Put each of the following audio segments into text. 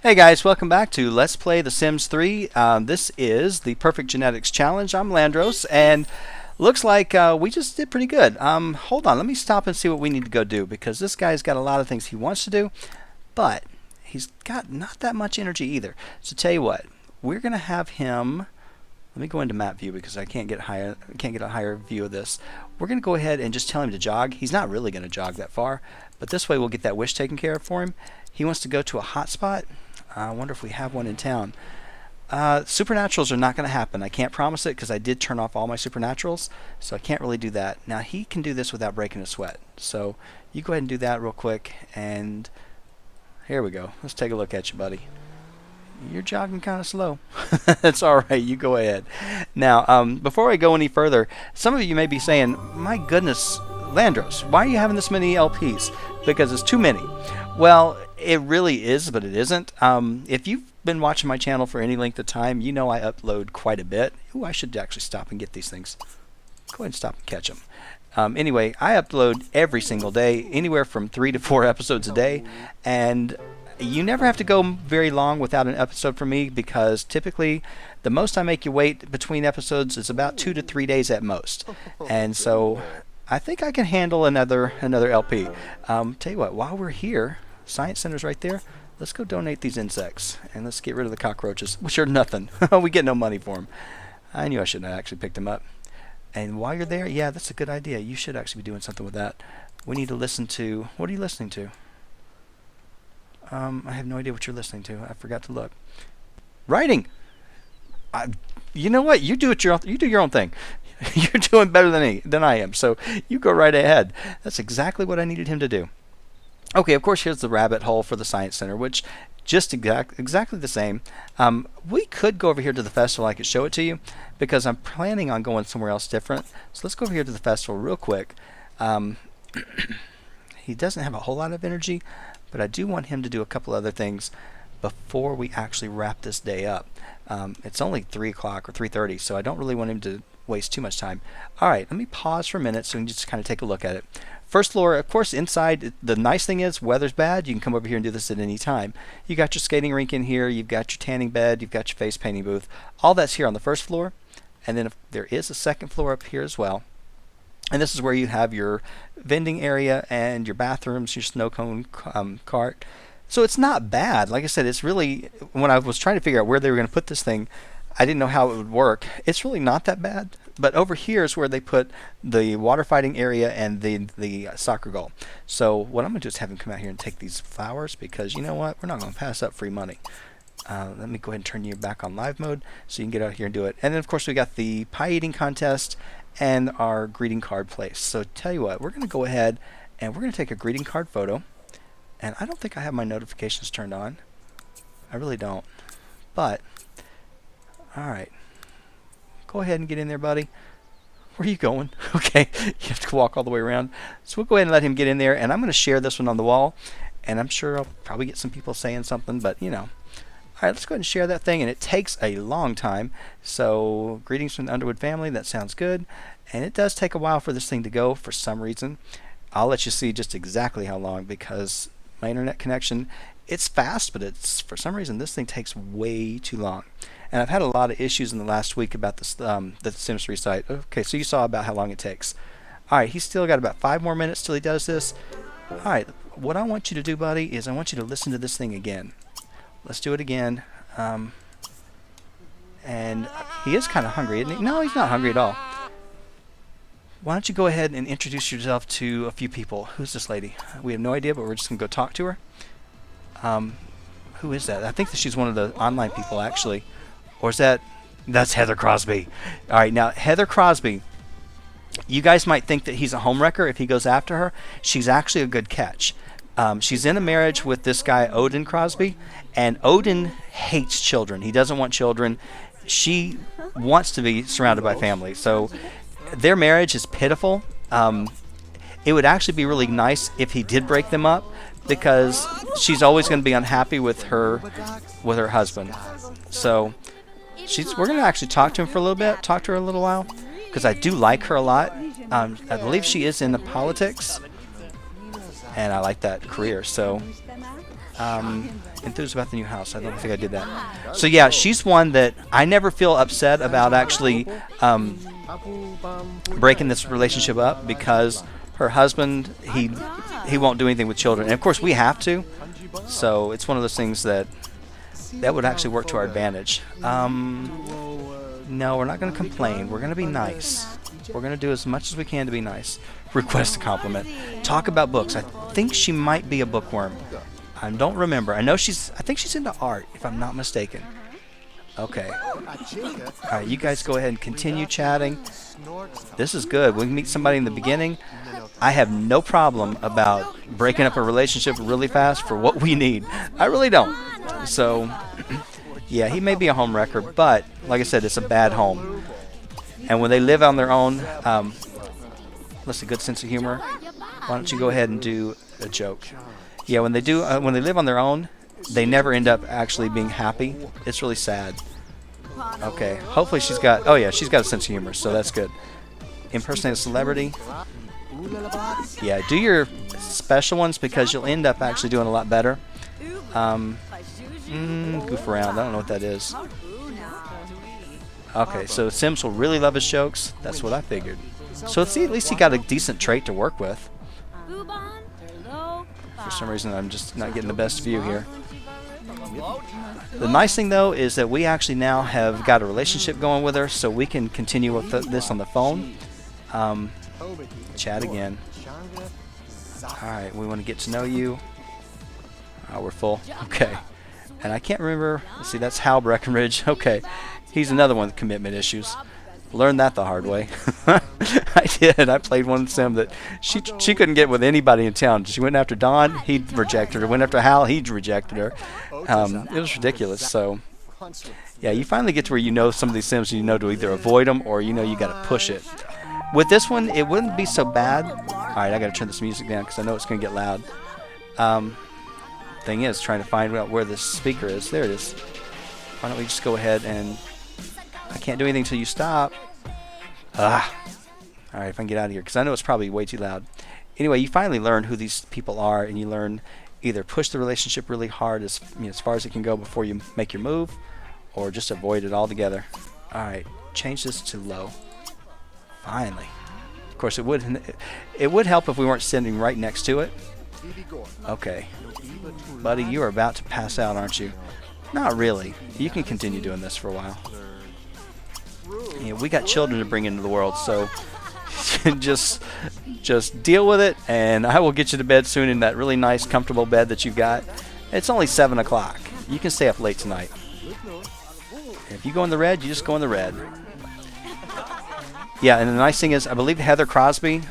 Hey guys, welcome back to Let's Play The Sims 3. This is the Perfect Genetics Challenge. I'm Llandros, and looks like we just did pretty good. Hold on, let me stop and see what we need to go do, because this guy's got a lot of things he wants to do, but he's got not that much energy either. So tell you what, we're going to have him... Let me go into map view because I can't get a higher view of this. We're going to go ahead and just tell him to jog. He's not really going to jog that far, but this way we'll get that wish taken care of for him. He wants to go to a hot spot. I wonder if we have one in town. Supernaturals are not going to happen. I can't promise it because I did turn off all my supernaturals, so I can't really do that. Now he can do this without breaking a sweat. So you go ahead and do that real quick, and here we go. Let's take a look at you, buddy. You're jogging kind of slow. That's all right. You go ahead. Now, before I go any further, some of you may be saying, "My goodness, Llandros, why are you having this many LPs?" Because it's too many. Well, it really is, but it isn't. If you've been watching my channel for any length of time, you know I upload quite a bit. Ooh, I should actually stop and get these things. Go ahead and stop and catch them. Anyway, I upload every single day, anywhere from 3 to 4 episodes a day, and you never have to go very long without an episode from me, because typically the most I make you wait between episodes is about 2 to 3 days at most. And so I think I can handle another LP. Tell you what, while we're here, Science Center's right there. Let's go donate these insects, and let's get rid of the cockroaches, which are nothing. We get no money for them. I knew I shouldn't have actually picked them up. And while you're there, yeah, that's a good idea. You should actually be doing something with that. We need to listen to... What are you listening to? I have no idea what you're listening to. I forgot to look. Writing! You know what? You do your own thing. You're doing better than I am, so you go right ahead. That's exactly what I needed him to do. Okay, of course, here's the rabbit hole for the Science Center, which just exactly the same. We could go over here to the festival. I could show it to you, because I'm planning on going somewhere else different. So let's go over here to the festival real quick. He doesn't have a whole lot of energy, but I do want him to do a couple other things before we actually wrap this day up. It's only 3 o'clock or 3:30, so I don't really want him to waste too much time. All right, let me pause for a minute so we can just kind of take a look at it. First floor, of course, inside, the nice thing is weather's bad. You can come over here and do this at any time. You got your skating rink in here. You've got your tanning bed. You've got your face painting booth. All that's here on the first floor. And then if there is a second floor up here as well. And this is where you have your vending area and your bathrooms, your snow cone cart. So it's not bad. Like I said, it's really, when I was trying to figure out where they were going to put this thing, I didn't know how it would work. It's really not that bad. But over here is where they put the water fighting area and the soccer goal. So what I'm going to do is have him come out here and take these flowers, because you know what? We're not going to pass up free money. Let me go ahead and turn you back on live mode so you can get out here and do it. And then, of course, we got the pie eating contest and our greeting card place. So tell you what, we're going to go ahead and we're going to take a greeting card photo. And I don't think I have my notifications turned on. I really don't. But, alright. Go ahead and get in there, buddy. Where are you going? Okay, you have to walk all the way around. So we'll go ahead and let him get in there. And I'm going to share this one on the wall. And I'm sure I'll probably get some people saying something, but you know. Alright, let's go ahead and share that thing, and it takes a long time. So, greetings from the Underwood family, that sounds good. And it does take a while for this thing to go for some reason. I'll let you see just exactly how long, because my internet connection, it's fast, but it's, for some reason, this thing takes way too long. And I've had a lot of issues in the last week about this, the Sims 3 site. Okay, so you saw about how long it takes. Alright, he's still got about 5 more minutes till he does this. Alright, what I want you to do, buddy, is I want you to listen to this thing again. Let's do it again. And he is kind of hungry, isn't he? No, he's not hungry at all. Why don't you go ahead and introduce yourself to a few people. Who's this lady? We have no idea, but we're just going to go talk to her. Who is that? I think that she's one of the online people, actually. Or is that... That's Heather Crosby. Alright, now, Heather Crosby, you guys might think that he's a homewrecker if he goes after her. She's actually a good catch. She's in a marriage with this guy, Odin Crosby, and Odin hates children. He doesn't want children. She wants to be surrounded by family. So their marriage is pitiful. It would actually be really nice if he did break them up, because she's always going to be unhappy with her husband. So we're going to actually talk to him for a little bit, talk to her a little while, because I do like her a lot. I believe she is in the politics. And I like that career, so Enthused about the new house. I don't think I did that. So yeah, she's one that I never feel upset about actually breaking this relationship up, because her husband, he won't do anything with children, and of course we have to. So it's one of those things that would actually work to our advantage. No, we're not going to complain. We're going to be nice. We're going to do as much as we can to be nice. Request a compliment. Talk about books. I think she might be a bookworm. I don't remember. I think she's into art, if I'm not mistaken. Okay. Alright, you guys go ahead and continue chatting. This is good. We can meet somebody in the beginning. I have no problem about breaking up a relationship really fast for what we need. I really don't. So, yeah, he may be a home wrecker, but like I said, it's a bad home. And when they live on their own, let's see, good sense of humor. Why don't you go ahead and do a joke? Yeah, when they live on their own, they never end up actually being happy. It's really sad. Okay, hopefully she's got a sense of humor, so that's good. Impersonate a celebrity. Yeah, do your special ones, because you'll end up actually doing a lot better. Goof around. I don't know what that is. Okay, so Sims will really love his jokes. That's what I figured. So let's see, at least he got a decent trait to work with. For some reason, I'm just not getting the best view here. The nice thing, though, is that we actually now have got a relationship going with her, so we can continue with this on the phone. Chat again. Alright, we want to get to know you. Oh, we're full. Okay. And I can't remember. Let's see, that's Hal Breckenridge. Okay. He's another one with commitment issues. Learned that the hard way. I did. I played one sim that she couldn't get with anybody in town. She went after Don, he rejected her. Went after Hal, he rejected her. It was ridiculous. So, yeah, you finally get to where you know some of these sims, you know to either avoid them or you know you got to push it. With this one, it wouldn't be so bad. All right, I got to turn this music down because I know it's going to get loud. Thing is, trying to find out where this speaker is. There it is. Why don't we just go ahead and... I can't do anything until you stop. Alright, if I can get out of here, because I know it's probably way too loud. Anyway, you finally learn who these people are, and you learn either push the relationship really hard as far as it can go before you make your move, or just avoid it altogether. Alright, change this to low. Finally. Of course, it would help if we weren't sitting right next to it. Okay. Buddy, you are about to pass out, aren't you? Not really. You can continue doing this for a while. Yeah, we got children to bring into the world, so just deal with it, and I will get you to bed soon in that really nice, comfortable bed that you've got. It's only 7 o'clock. You can stay up late tonight. If you go in the red, you just go in the red. Yeah, and the nice thing is, I believe Heather Crosby,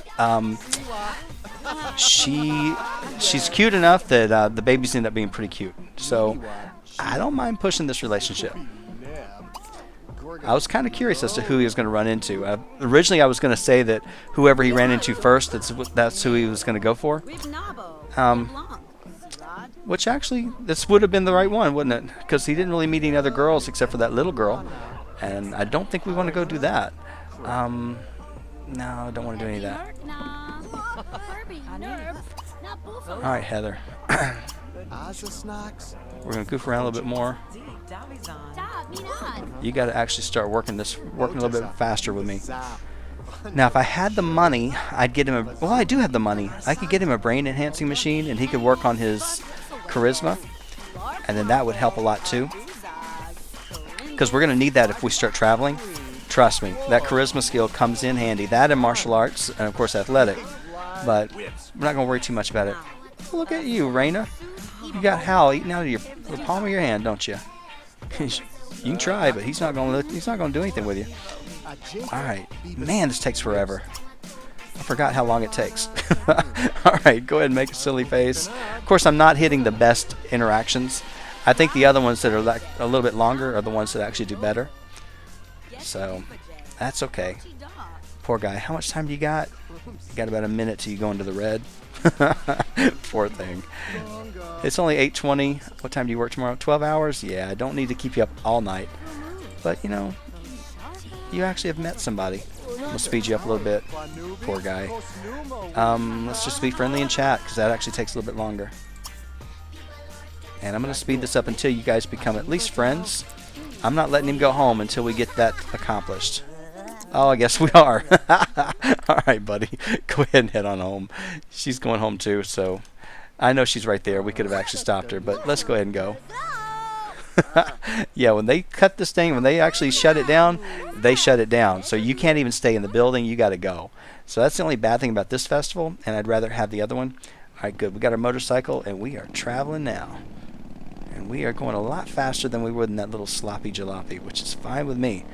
she's cute enough that the babies end up being pretty cute. So I don't mind pushing this relationship. I was kind of curious as to who he was going to run into. Originally, I was going to say that whoever he ran into first, that's who he was going to go for. Which actually, this would have been the right one, wouldn't it? Because he didn't really meet any other girls except for that little girl. And I don't think we want to go do that. No, I don't want to do any of that. Alright, Heather. We're going to goof around a little bit more. You got to actually start working a little bit faster with me. Now, if I had the money, I'd get him well, I do have the money. I could get him a brain enhancing machine, and he could work on his charisma, and then that would help a lot too. Because we're going to need that if we start traveling. Trust me, that charisma skill comes in handy. That and martial arts, and of course athletic. But we're not going to worry too much about it. Look at you, Raina. You got Hal eating out of the palm of your hand, don't you? You can try, but he's not going to do anything with you. All right, man, this takes forever. I forgot how long it takes. All right, go ahead and make a silly face. Of course, I'm not hitting the best interactions. I think the other ones that are like a little bit longer are the ones that actually do better. So that's okay. Poor guy. How much time do you got? You got about a minute till you go into the red. Poor thing. It's only 8:20. What time do you work tomorrow? 12 hours? Yeah, I don't need to keep you up all night. But, you know, you actually have met somebody. We'll speed you up a little bit. Poor guy. Let's just be friendly in chat, because that actually takes a little bit longer. And I'm going to speed this up until you guys become at least friends. I'm not letting him go home until we get that accomplished. Oh, I guess we are. All right, buddy. Go ahead and head on home. She's going home too, so I know she's right there. We could have actually stopped her, but let's go ahead and go. Yeah, when they cut this thing, when they actually shut it down, they shut it down. So you can't even stay in the building. You got to go. So that's the only bad thing about this festival, and I'd rather have the other one. All right, good. We got our motorcycle, and we are traveling now. And we are going a lot faster than we would in that little sloppy jalopy, which is fine with me.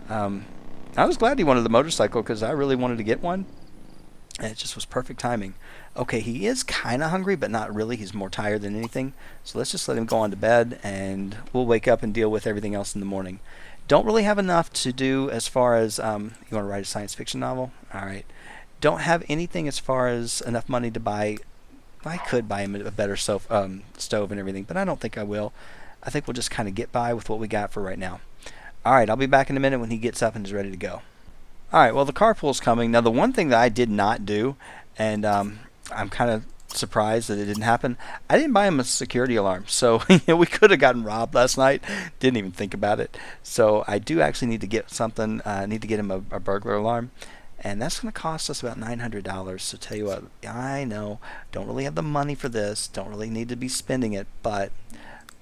I was glad he wanted the motorcycle because I really wanted to get one. And it just was perfect timing. Okay, he is kind of hungry, but not really. He's more tired than anything. So let's just let him go on to bed, and we'll wake up and deal with everything else in the morning. Don't really have enough to do as far as, you want to write a science fiction novel? All right. Don't have anything as far as enough money to buy. I could buy him a better stove and everything, but I don't think I will. I think we'll just kind of get by with what we got for right now. All right, I'll be back in a minute when he gets up and is ready to go. All right, well, the carpool's coming. Now, the one thing that I did not do, and I'm kind of surprised that it didn't happen, I didn't buy him a security alarm. So we could have gotten robbed last night. Didn't even think about it. So I do actually need to get something. I need to get him a burglar alarm. And that's going to cost us about $900. So tell you what, I know, don't really have the money for this. Don't really need to be spending it. But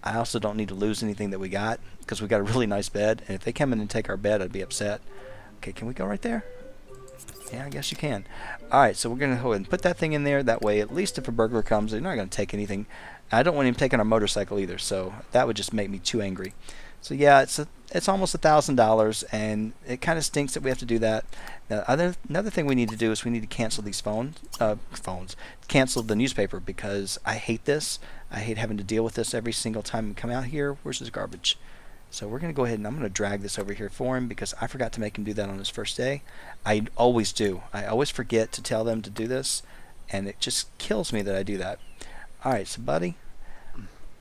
I also don't need to lose anything that we got because we got a really nice bed. And if they come in and take our bed, I'd be upset. Okay, can we go right there? Yeah, I guess you can. Alright, so we're going to go ahead and put that thing in there. That way, at least if a burglar comes, they're not going to take anything. I don't want him taking our motorcycle either, so that would just make me too angry. So yeah, it's almost $1,000, and it kind of stinks that we have to do that. Now, another thing we need to do is we need to cancel these cancel the newspaper, because I hate this. I hate having to deal with this every single time we come out here. Where's this garbage? So we're going to go ahead and I'm going to drag this over here for him because I forgot to make him do that on his first day. I always do. I always forget to tell them to do this, and it just kills me that I do that. Alright, so buddy.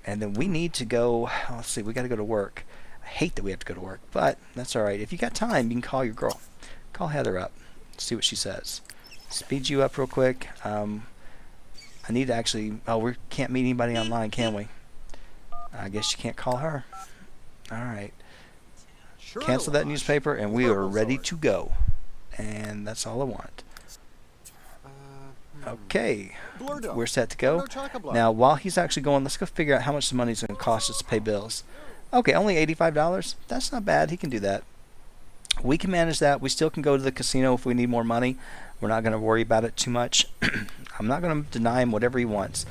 And then we need to go, let's see, we got to go to work. I hate that we have to go to work, but that's alright. If you got time, you can call your girl. Call Heather up. See what she says. Speed you up real quick. I need to actually, we can't meet anybody online, can we? I guess you can't call her. Alright. Cancel that newspaper and we are ready to go. And that's all I want. Okay. We're set to go. Now, while he's actually going, let's go figure out how much the money's going to cost us to pay bills. Okay, only $85. That's not bad. He can do that. We can manage that. We still can go to the casino if we need more money. We're not going to worry about it too much. I'm not going to deny him whatever he wants.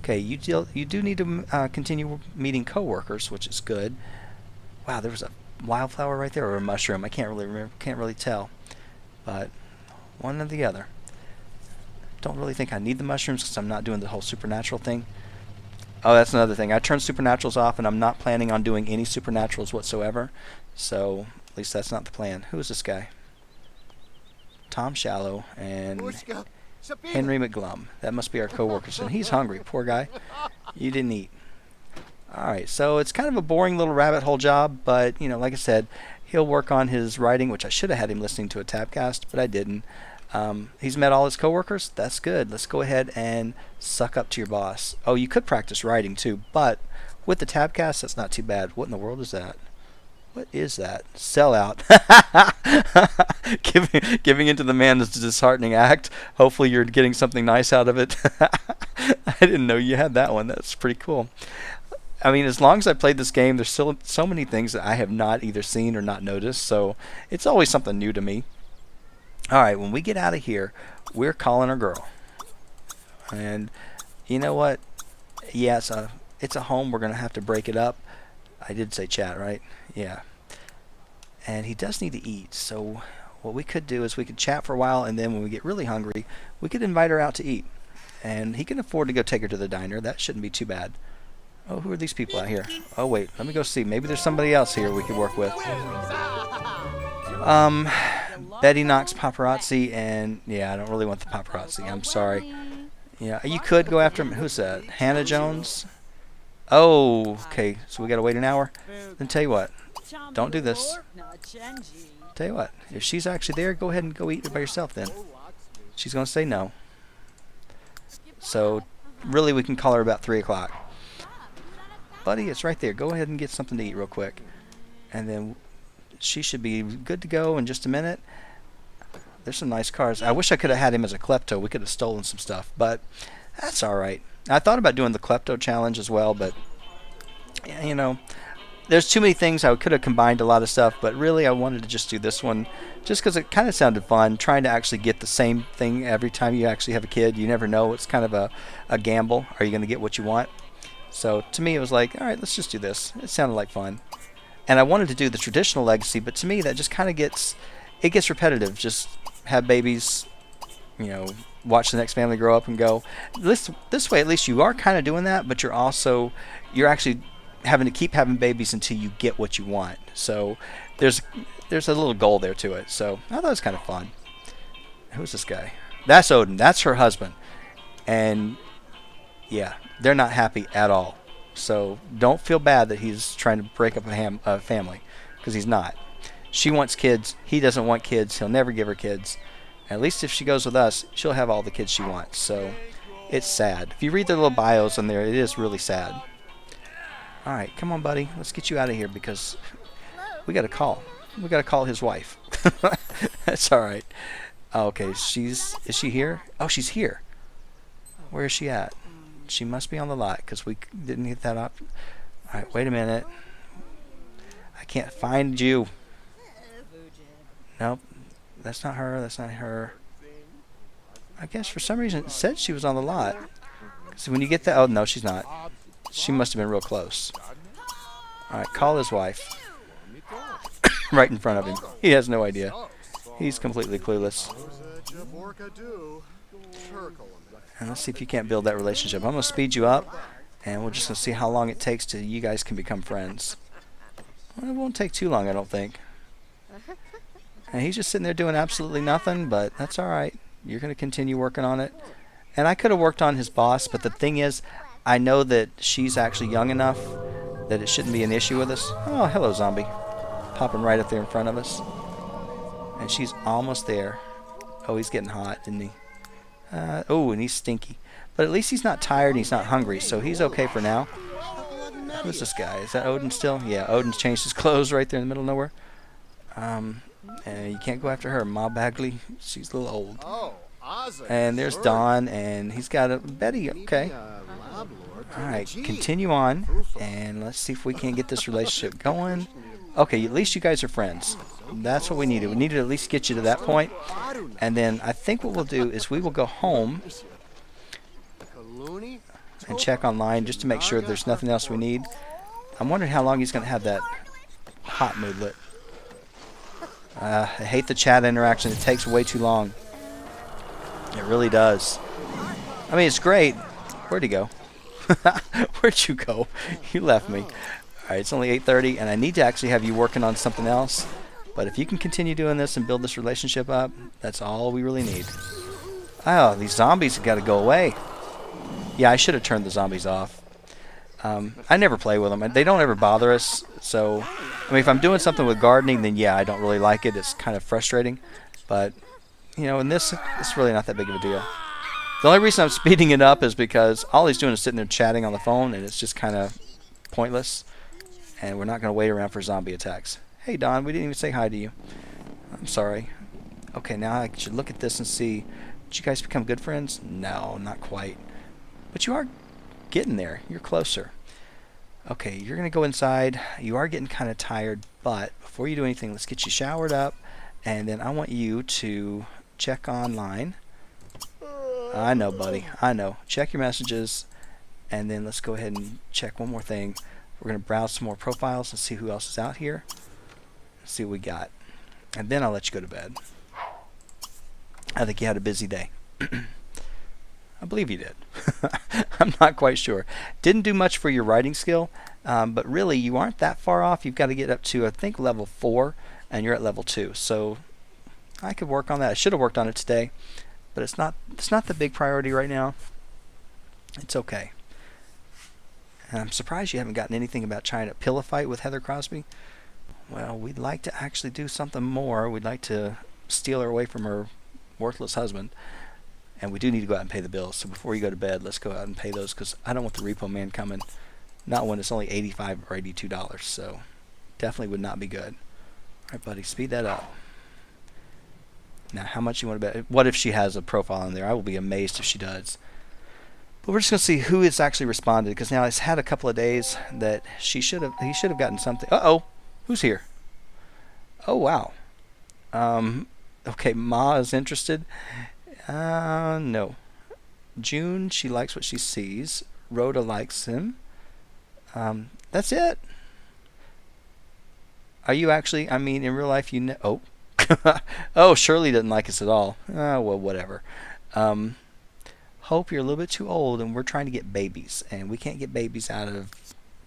Okay, you do need to continue meeting coworkers, which is good. Wow, there was a wildflower right there, or a mushroom. I can't really remember. Can't really tell. But one or the other. Don't really think I need the mushrooms because I'm not doing the whole supernatural thing. Oh, that's another thing. I turned supernaturals off, and I'm not planning on doing any supernaturals whatsoever. So at least that's not the plan. Who is this guy? Tom Shallow and Henry McGlum. That must be our coworkers, and he's hungry. Poor guy. You didn't eat. Alright, so it's kind of a boring little rabbit hole job, but, you know, like I said, he'll work on his writing, which I should have had him listening to a Tabcast, but I didn't. He's met all his coworkers. That's good. Let's go ahead and suck up to your boss. Oh, you could practice writing too, but with the Tabcast, that's not too bad. What in the world is that? What is that? Sellout. Giving into the man is a disheartening act. Hopefully you're getting something nice out of it. I didn't know you had that one. That's pretty cool. I mean, as long as I played this game, there's still so many things that I have not either seen or not noticed, so it's always something new to me. Alright, when we get out of here, we're calling our girl. And you know what? Yeah, it's a home. We're going to have to break it up. I did say chat, right? Yeah. And he does need to eat, so what we could do is we could chat for a while, and then when we get really hungry, we could invite her out to eat. And he can afford to go take her to the diner. That shouldn't be too bad. Oh, who are these people out here? Oh, wait. Let me go see. Maybe there's somebody else here we could work with. Betty Knox Paparazzi, and yeah, I don't really want the paparazzi. I'm sorry. Yeah, you could go after him. Who's that? Hannah Jones? Oh, okay. So we got to wait an hour? Then tell you what. Don't do this. Tell you what. If she's actually there, go ahead and go eat it by yourself then. She's going to say no. So, really, we can call her about 3 o'clock. buddy, it's right there. Go ahead and get something to eat real quick. And then she should be good to go in just a minute. There's some nice cars. I wish I could have had him as a klepto. We could have stolen some stuff, but that's all right. I thought about doing the klepto challenge as well, but you know, there's too many things. I could have combined a lot of stuff, but really I wanted to just do this one just because it kind of sounded fun, trying to actually get the same thing every time you actually have a kid. You never know. It's kind of a gamble. Are you going to get what you want? So to me it was like, all right, let's just do this. It sounded like fun. And I wanted to do the traditional legacy, but to me that just kind of gets repetitive. Just have babies, you know, watch the next family grow up and go. This way at least you are kind of doing that, but you're actually having to keep having babies until you get what you want. So there's a little goal there to it. So I thought it was kind of fun. Who's this guy? That's Odin. That's her husband. And yeah, they're not happy at all. So don't feel bad that he's trying to break up a family, because he's not. She wants kids. He doesn't want kids. He'll never give her kids. At least if she goes with us, she'll have all the kids she wants. So it's sad. If you read their little bios on there, it is really sad. All right, come on, buddy. Let's get you out of here because we got a call. We got to call his wife. That's all right. Okay, is she here? Oh, she's here. Where is she at? She must be on the lot because we didn't get that up. All right, wait a minute. I can't find you. Nope, that's not her. That's not her. I guess for some reason it said she was on the lot. So when you get that, oh no, she's not. She must have been real close. All right, call his wife. Right in front of him. He has no idea. He's completely clueless. And let's see if you can't build that relationship. I'm going to speed you up, and we're just going to see how long it takes till you guys can become friends. Well, it won't take too long, I don't think. And he's just sitting there doing absolutely nothing, but that's all right. You're going to continue working on it. And I could have worked on his boss, but the thing is, I know that she's actually young enough that it shouldn't be an issue with us. Oh, hello, zombie. Popping right up there in front of us. And she's almost there. Oh, he's getting hot, isn't he? Oh, and he's stinky. But at least he's not tired and he's not hungry, so he's okay for now. Who's this guy? Is that Odin still? Yeah, Odin's changed his clothes right there in the middle of nowhere. And you can't go after her. Ma Bagley, she's a little old. And there's Don, and he's got a Betty. Okay. All right, continue on, and let's see if we can get this relationship going. Okay, at least you guys are friends. That's what we needed. We needed to at least get you to that point. And then I think what we'll do is we will go home and check online just to make sure there's nothing else we need. I'm wondering how long he's going to have that hot mood lit. I hate the chat interaction. It takes way too long. It really does. I mean, it's great. Where'd he go? Where'd you go? You left me. Alright, it's only 8:30, and I need to actually have you working on something else. But if you can continue doing this and build this relationship up, that's all we really need. Oh, these zombies have got to go away. Yeah, I should have turned the zombies off. I never play with them, and they don't ever bother us. So, I mean, if I'm doing something with gardening, then yeah, I don't really like it. It's kind of frustrating. But, you know, in this, it's really not that big of a deal. The only reason I'm speeding it up is because all he's doing is sitting there chatting on the phone, and it's just kind of pointless. And we're not going to wait around for zombie attacks. Hey, Don, we didn't even say hi to you. I'm sorry. Okay, now I should look at this and see. Did you guys become good friends? No, not quite. But you are getting there. You're closer. Okay, you're going to go inside. You are getting kind of tired, but before you do anything, let's get you showered up. And then I want you to check online. I know, buddy. I know. Check your messages. And then let's go ahead and check one more thing. We're going to browse some more profiles and see who else is out here. See what we got. And then I'll let you go to bed. I think you had a busy day. I believe you did. I'm not quite sure. Didn't do much for your writing skill, but really you aren't that far off. You've got to get up to, I think, level 4, and you're at level 2. So I could work on that. I should have worked on it today, but it's not the big priority right now. It's okay. And I'm surprised you haven't gotten anything about trying to pillow fight with Heather Crosby. Well, we'd like to actually do something more. We'd like to steal her away from her worthless husband. And we do need to go out and pay the bills. So before you go to bed, let's go out and pay those, because I don't want the repo man coming Not when it's only $85 or $82. So definitely would not be good. All right, buddy, speed that up. Now, how much you want to bet? What if she has a profile in there? I will be amazed if she does. But we're just going to see who has actually responded, because now it's had a couple of days that he should have gotten something. Uh-oh. Who's here? Oh, wow. Okay, Ma is interested. No. June, she likes what she sees. Rhoda likes him. That's it. Are you actually, I mean, in real life, you know? Oh. Oh, Shirley didn't like us at all. Well, whatever. Hope, you're a little bit too old, and we're trying to get babies, and we can't get babies out of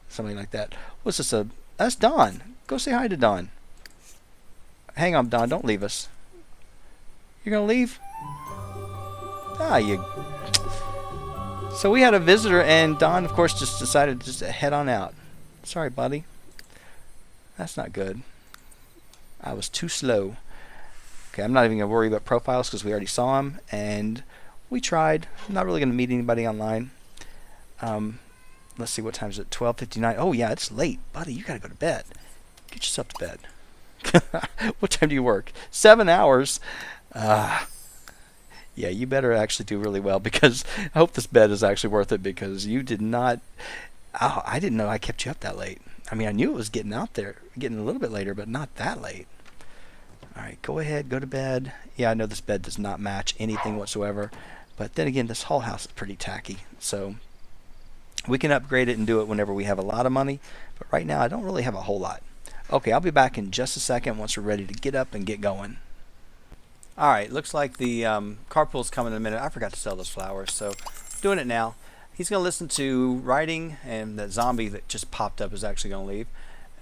something like that. What's this? That's Dawn. Go say hi to Dawn. Hang on, Dawn. Don't leave us. You're gonna leave? You. So we had a visitor, and Dawn, of course, just decided to just head on out. Sorry, buddy. That's not good. I was too slow. Okay, I'm not even gonna worry about profiles because we already saw them, and we tried. I'm not really gonna meet anybody online. Let's see, what time is it? 12:59. Oh yeah, it's late, buddy. You gotta go to bed. Get yourself to bed. What time do you work? 7 hours. Yeah, you better actually do really well, because I hope this bed is actually worth it, because you did not. Oh, I didn't know I kept you up that late. I mean, I knew it was getting out there, getting a little bit later, but not that late. All right, go ahead, go to bed. Yeah, I know this bed does not match anything whatsoever, but then again, this whole house is pretty tacky, so we can upgrade it and do it whenever we have a lot of money, but right now I don't really have a whole lot. Okay, I'll be back in just a second once we're ready to get up and get going. All right, looks like the carpool's coming in a minute. I forgot to sell those flowers, so doing it now. He's going to listen to writing, and that zombie that just popped up is actually going to leave.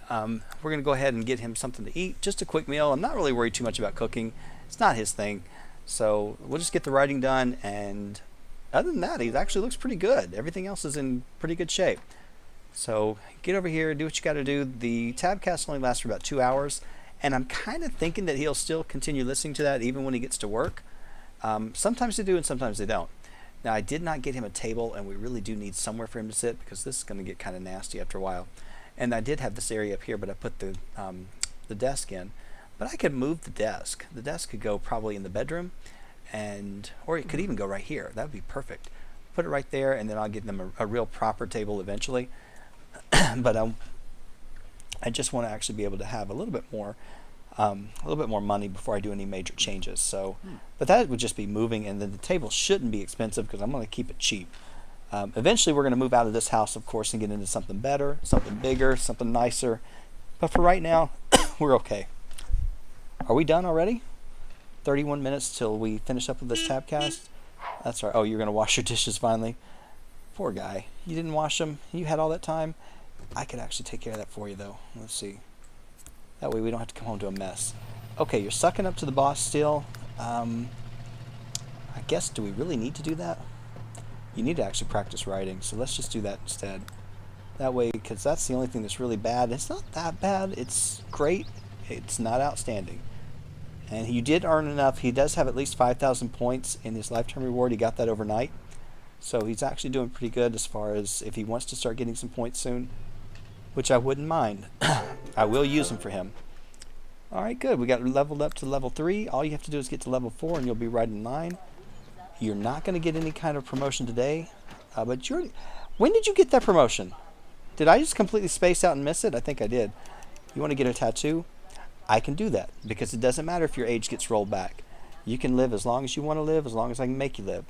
We're going to go ahead and get him something to eat, just a quick meal. I'm not really worried too much about cooking. It's not his thing. So we'll just get the writing done, and other than that, he actually looks pretty good. Everything else is in pretty good shape. So get over here, do what you got to do. The tabcast only lasts for about 2 hours, and I'm kind of thinking that he'll still continue listening to that even when he gets to work. Sometimes they do and sometimes they don't. Now, I did not get him a table, and we really do need somewhere for him to sit, because this is going to get kind of nasty after a while. And I did have this area up here, but I put the desk in. But I could move the desk. The desk could go probably in the bedroom, or it could even go right here. That would be perfect. Put it right there, and then I'll give them a real proper table eventually. But I just want to actually be able to have a little bit more money before I do any major changes. So, but that would just be moving, and then the table shouldn't be expensive because I'm going to keep it cheap. Eventually, we're going to move out of this house, of course, and get into something better, something bigger, something nicer. But for right now, we're okay. Are we done already? 31 minutes till we finish up with this tabcast. That's right. Oh, you're going to wash your dishes finally. Poor guy. You didn't wash them. You had all that time. I could actually take care of that for you, though. Let's see. That way we don't have to come home to a mess. Okay, you're sucking up to the boss still. I guess, do we really need to do that? You need to actually practice writing, so let's just do that instead. That way, because that's the only thing that's really bad. It's not that bad. It's great. It's not outstanding. And you did earn enough. He does have at least 5,000 points in his lifetime reward. He got that overnight. So he's actually doing pretty good as far as if he wants to start getting some points soon, which I wouldn't mind. I will use them for him. All right, good. We got leveled up to level 3. All you have to do is get to level 4, and you'll be right in line. You're not going to get any kind of promotion today. But when did you get that promotion? Did I just completely space out and miss it? I think I did. You want to get a tattoo? I can do that, because it doesn't matter if your age gets rolled back. You can live as long as you want to live, as long as I can make you live.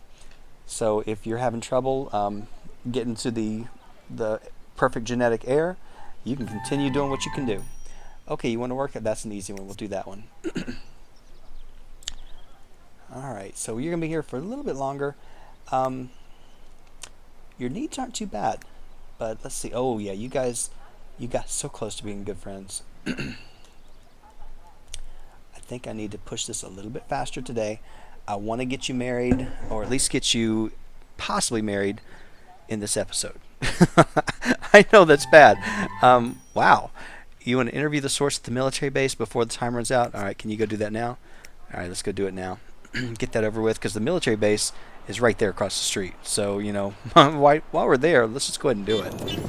So if you're having trouble getting to the perfect genetic heir, you can continue doing what you can do. Okay, you want to work? That's an easy one. We'll do that one. All right, so you're going to be here for a little bit longer. Your needs aren't too bad, but let's see. Oh, yeah, you got so close to being good friends. I think I need to push this a little bit faster today. I want to get you married, or at least get you possibly married in this episode. I know that's bad. Wow. You want to interview the source at the military base before the time runs out? All right, can you go do that now? All right, let's go do it now. Get that over with, because the military base is right there across the street. So, while we're there, let's just go ahead and do it.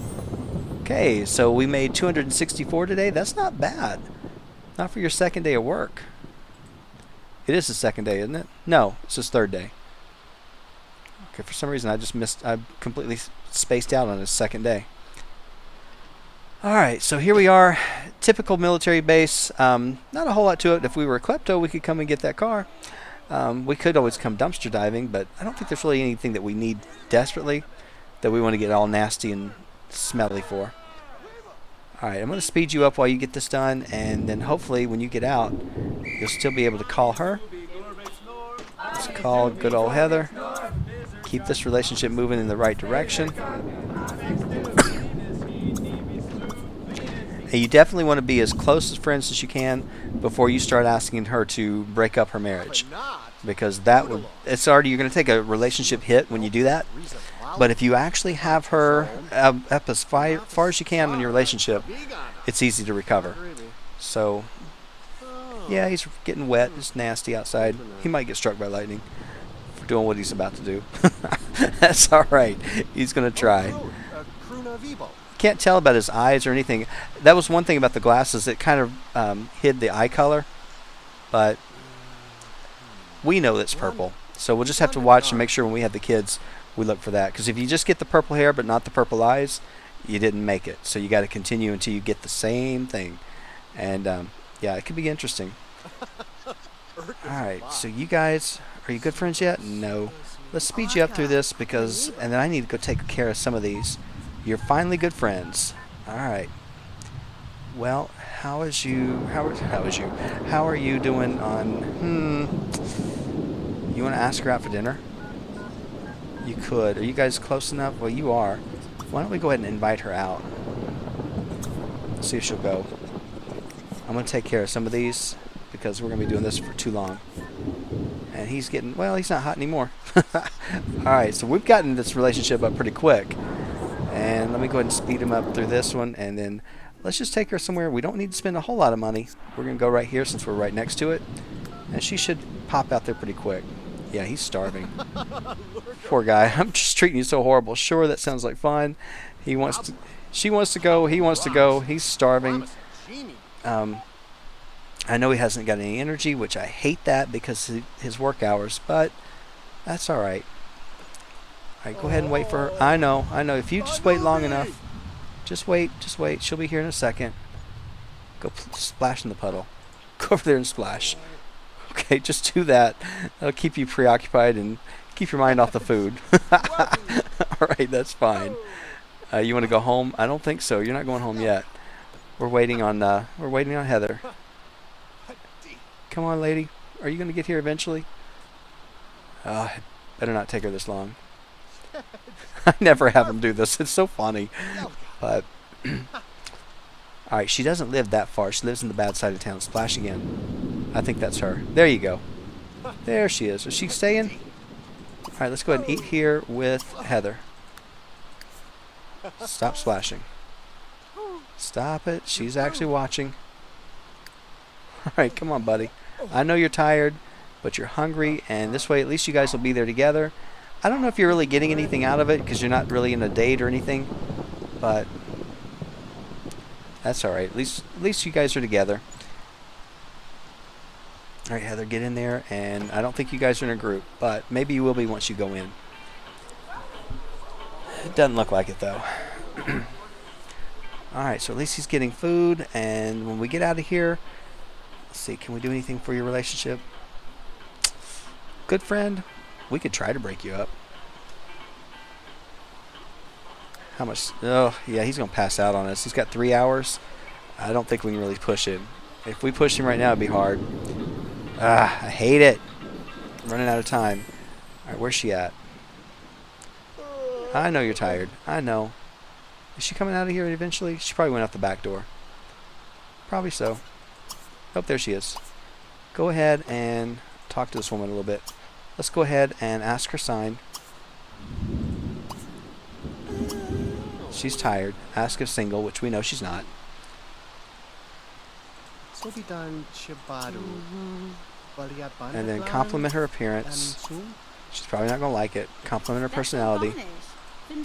Okay, so we made 264 today. That's not bad. Not for your second day of work. It is the second day, isn't it? No, it's his third day. Okay, for some reason I completely spaced out on his second day. Alright, so here we are. Typical military base. Not a whole lot to it. If we were a klepto, we could come and get that car. We could always come dumpster diving, but I don't think there's really anything that we need desperately that we want to get all nasty and smelly for. Alright, I'm going to speed you up while you get this done, and then hopefully when you get out, you'll still be able to call her. Let's call good old Heather. Keep this relationship moving in the right direction. And you definitely want to be as close as friends as you can before you start asking her to break up her marriage. Because that would, you're going to take a relationship hit when you do that. But if you actually have her up as far as you can in your relationship, it's easy to recover. So, yeah, he's getting wet. It's nasty outside. He might get struck by lightning for doing what he's about to do. That's all right. He's going to try. Can't tell about his eyes or anything. That was one thing about the glasses. It kind of hid the eye color. But we know it's purple. So we'll just have to watch and make sure when we have the kids, we look for that. Because if you just get the purple hair but not the purple eyes, you didn't make it. So you got to continue until you get the same thing. And yeah, it could be interesting. Alright, so you guys, are you good friends yet? No. Let's speed you up through this because, and then I need to go take care of some of these. You're finally good friends. Alright. Well, how are you doing on, you want to ask her out for dinner? You could. Are you guys close enough? Well, you are. Why don't we go ahead and invite her out? See if she'll go. I'm going to take care of some of these because we're going to be doing this for too long. And he's getting, well, he's not hot anymore. Alright, so we've gotten this relationship up pretty quick. And let me go ahead and speed him up through this one. And then let's just take her somewhere. We don't need to spend a whole lot of money. We're going to go right here since we're right next to it. And she should pop out there pretty quick. Yeah, he's starving. Poor guy. I'm just treating you so horrible. Sure, that sounds like fun. She wants to go. He wants to go. He's starving. I know he hasn't got any energy, which I hate that because of his work hours, but that's all right. All right, go ahead and wait for her. I know. If you just wait long enough, just wait. She'll be here in a second. Go splash in the puddle. Go over there and splash. Okay, just do that. That'll keep you preoccupied and keep your mind off the food. All right, that's fine. You want to go home? I don't think so. You're not going home yet. We're waiting on Heather. Come on, lady. Are you going to get here eventually? Better not take her this long. I never have him do this. It's so funny. But alright, she doesn't live that far. She lives in the bad side of town. Splash again. I think that's her. There you go. There she is. Is she staying? Alright, let's go ahead and eat here with Heather. Stop splashing. Stop it. She's actually watching. Alright, come on, buddy. I know you're tired, but you're hungry, and this way at least you guys will be there together. I don't know if you're really getting anything out of it because you're not really in a date or anything, but that's alright. At least you guys are together. Alright, Heather, get in there, and I don't think you guys are in a group, but maybe you will be once you go in. It doesn't look like it, though. Alright, so at least he's getting food, and when we get out of here, let's see, can we do anything for your relationship? Good friend? We could try to break you up. How much? Oh, yeah, he's going to pass out on us. He's got 3 hours. I don't think we can really push him. If we push him right now, it'd be hard. I hate it. I'm running out of time. All right, where's she at? I know you're tired. I know. Is she coming out of here eventually? She probably went out the back door. Probably so. Oh, there she is. Go ahead and talk to this woman a little bit. Let's go ahead and ask her sign. She's tired. Ask if single, which we know she's not. And then compliment her appearance. She's probably not going to like it. Compliment her personality.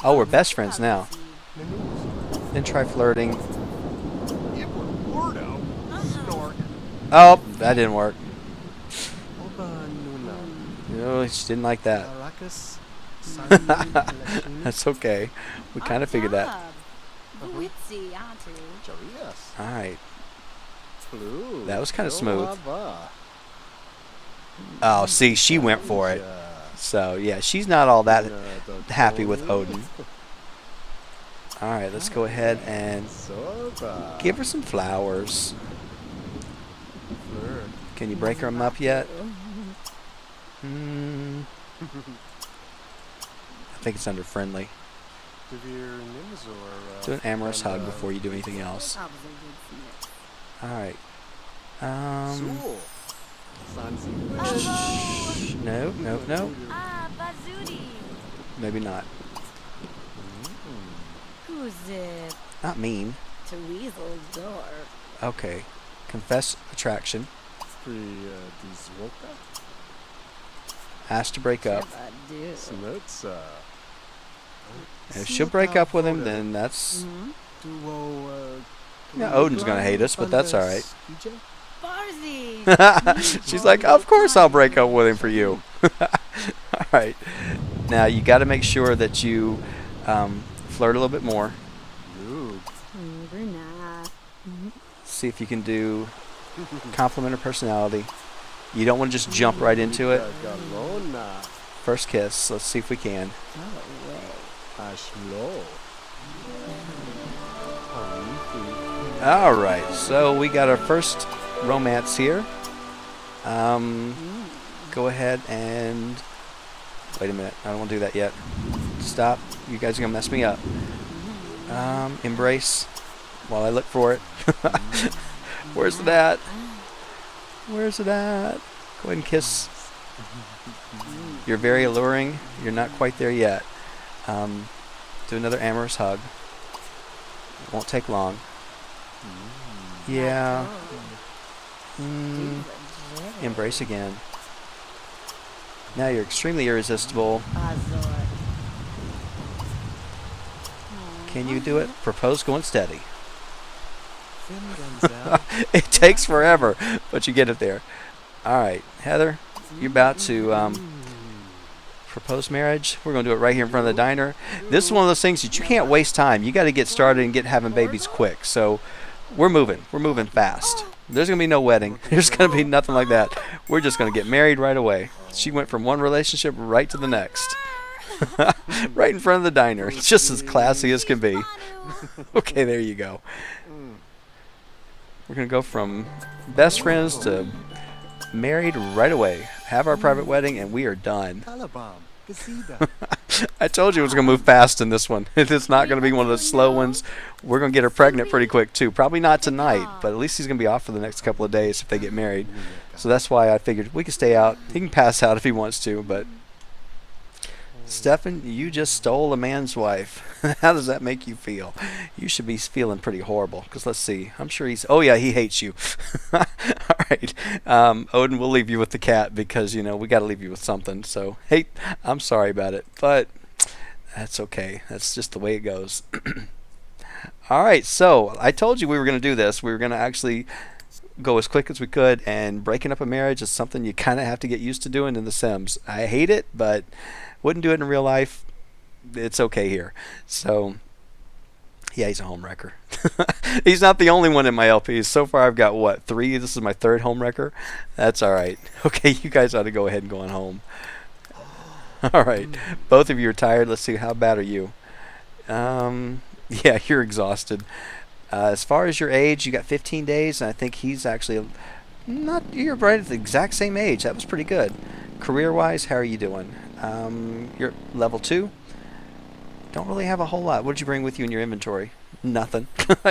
Oh, we're best friends now. Then try flirting. Snort. Oh, that didn't work. No, she didn't like that. That's okay. We kind of figured that. Alright. That was kind of smooth. Oh, see, she went for it. So, yeah, she's not all that happy with Odin. Alright, let's go ahead and give her some flowers. Can you break them up yet? I think it's under friendly. Do an amorous hug before you do anything else. Alright. No, no, no. Maybe not. Not mean. Okay. Confess attraction. Ask to break up. If she'll break up with him, then that's... Yeah, Odin's gonna hate us, but that's alright. She's like, of course I'll break up with him for you. Alright. Now, you got to make sure that you flirt a little bit more. See if you can do compliment her personality. You don't want to just jump right into it. First kiss. Let's see if we can. Alright, so we got our first romance here. Go ahead and... Wait a minute, I don't want to do that yet. Stop. You guys are going to mess me up. Embrace while I look for it. Where's it at? Where's it at? Go ahead and kiss. You're very alluring. You're not quite there yet. Do another amorous hug. It won't take long. Yeah. Embrace again. Now you're extremely irresistible. Can you do it? Propose going steady. It takes forever, but you get it there. Alright, Heather, you're about to propose marriage. We're going to do it right here in front of the diner. This is one of those things that you can't waste time. You got to get started and get having babies quick. So we're moving. We're moving fast. There's going to be no wedding. There's going to be nothing like that. We're just going to get married right away. She went from one relationship right to the next. Right in front of the diner. It's just as classy as can be. Okay, there you go. We're going to go from best friends to married right away. Have our private wedding, and we are done. I told you it was going to move fast in this one. It's not going to be one of those slow ones. We're going to get her pregnant pretty quick, too. Probably not tonight, but at least he's going to be off for the next couple of days if they get married. So that's why I figured we could stay out. He can pass out if he wants to, but... Stefan, you just stole a man's wife. How does that make you feel? You should be feeling pretty horrible. Because let's see. I'm sure he's... Oh, yeah, he hates you. All right. Odin, we'll leave you with the cat because, you know, we got to leave you with something. So, hey, I'm sorry about it. But that's okay. That's just the way it goes. All right. So, I told you we were going to do this. We were going to actually go as quick as we could. And breaking up a marriage is something you kind of have to get used to doing in The Sims. I hate it, but... Wouldn't do it in real life. It's okay here. So, yeah, he's a home wrecker. He's not the only one in my LPs. So far, I've got, what, 3? This is my 3rd home wrecker. That's all right. Okay, you guys ought to go ahead and go on home. All right. Both of you are tired. Let's see. How bad are you? Yeah, you're exhausted. As far as your age, you got 15 days, and I think he's actually not... You're right at the exact same age. That was pretty good. Career-wise, how are you doing? You're level 2. Don't really have a whole lot. What did you bring with you in your inventory? Nothing.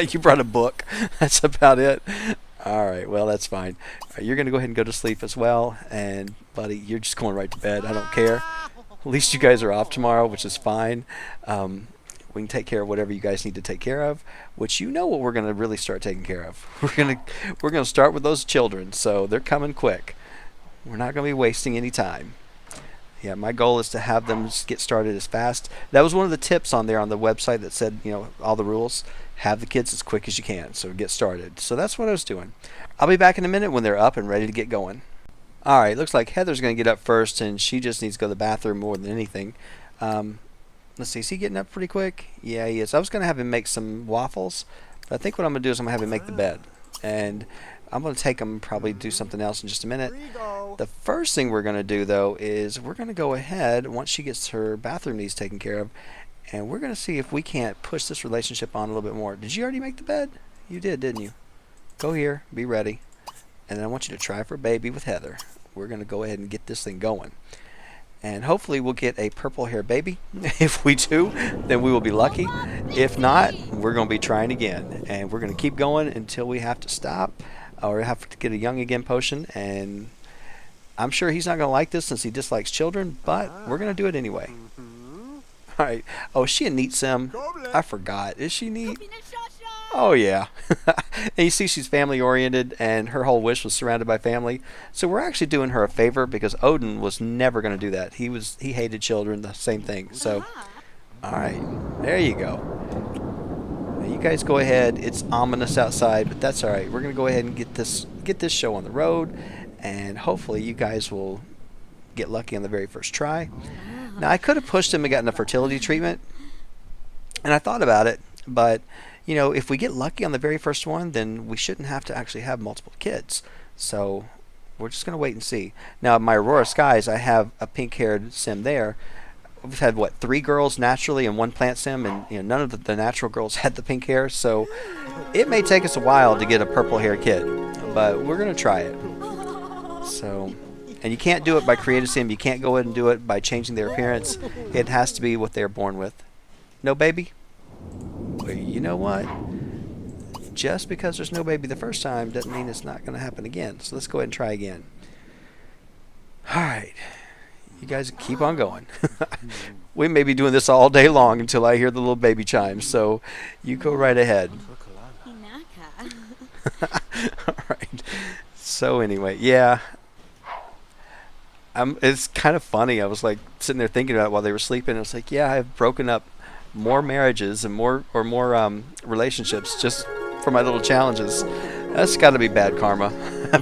You brought a book. That's about it. All right. Well, that's fine. You're going to go ahead and go to sleep as well. And, buddy, you're just going right to bed. I don't care. At least you guys are off tomorrow, which is fine. We can take care of whatever you guys need to take care of, which you know what we're going to really start taking care of. We're going to start with those children. So they're coming quick. We're not going to be wasting any time. Yeah, my goal is to have them get started as fast. That was one of the tips on there on the website that said, you know, all the rules. have the kids as quick as you can. So get started. So that's what I was doing. I'll be back in a minute when they're up and ready to get going. All right, looks like Heather's going to get up first, and she just needs to go to the bathroom more than anything. Let's see, is he getting up pretty quick? Yeah, he is. I was going to have him make some waffles, but I think what I'm going to do is I'm going to have him make the bed. And I'm going to take him probably do something else in just a minute. The first thing we're going to do, though, is we're going to go ahead, once she gets her bathroom needs taken care of, and we're going to see if we can't push this relationship on a little bit more. Did you already make the bed? You did, didn't you? Go here, be ready. And then I want you to try for baby with Heather. We're going to go ahead and get this thing going. And hopefully we'll get a purple hair baby. If we do, then we will be lucky. If not, we're going to be trying again. And we're going to keep going until we have to stop or have to get a young again potion. And I'm sure he's not going to like this since he dislikes children, but we're going to do it anyway. All right. Oh, is she a neat sim? I forgot. Is she neat? Oh, yeah. And you see she's family oriented, and her whole wish was surrounded by family. So we're actually doing her a favor because Odin was never going to do that. He hated children, the same thing. So, all right. There you go. Now you guys go ahead. It's ominous outside, but that's all right. We're going to go ahead and get this show on the road, and hopefully you guys will get lucky on the very first try. Now, I could have pushed him and gotten a fertility treatment, and I thought about it, but you know, if we get lucky on the very first one, then we shouldn't have to actually have multiple kids. So we're just going to wait and see. Now, my Aurora Skies, I have a pink-haired sim there. We've had, what, 3 girls naturally and 1 plant sim, and you know, none of the natural girls had the pink hair. So it may take us a while to get a purple-haired kid, but we're going to try it. So, and you can't do it by creative sim. You can't go ahead and do it by changing their appearance. It has to be what they're born with. No baby? Well, you know what? Just because there's no baby the first time doesn't mean it's not going to happen again. So let's go ahead and try again. All right. You guys keep on going. We may be doing this all day long until I hear the little baby chimes. So you go right ahead. All right. So anyway, yeah. It's kind of funny. I was like sitting there thinking about it while they were sleeping. I was like, yeah, I've broken up more marriages and more relationships just for my little challenges. That's got to be bad karma.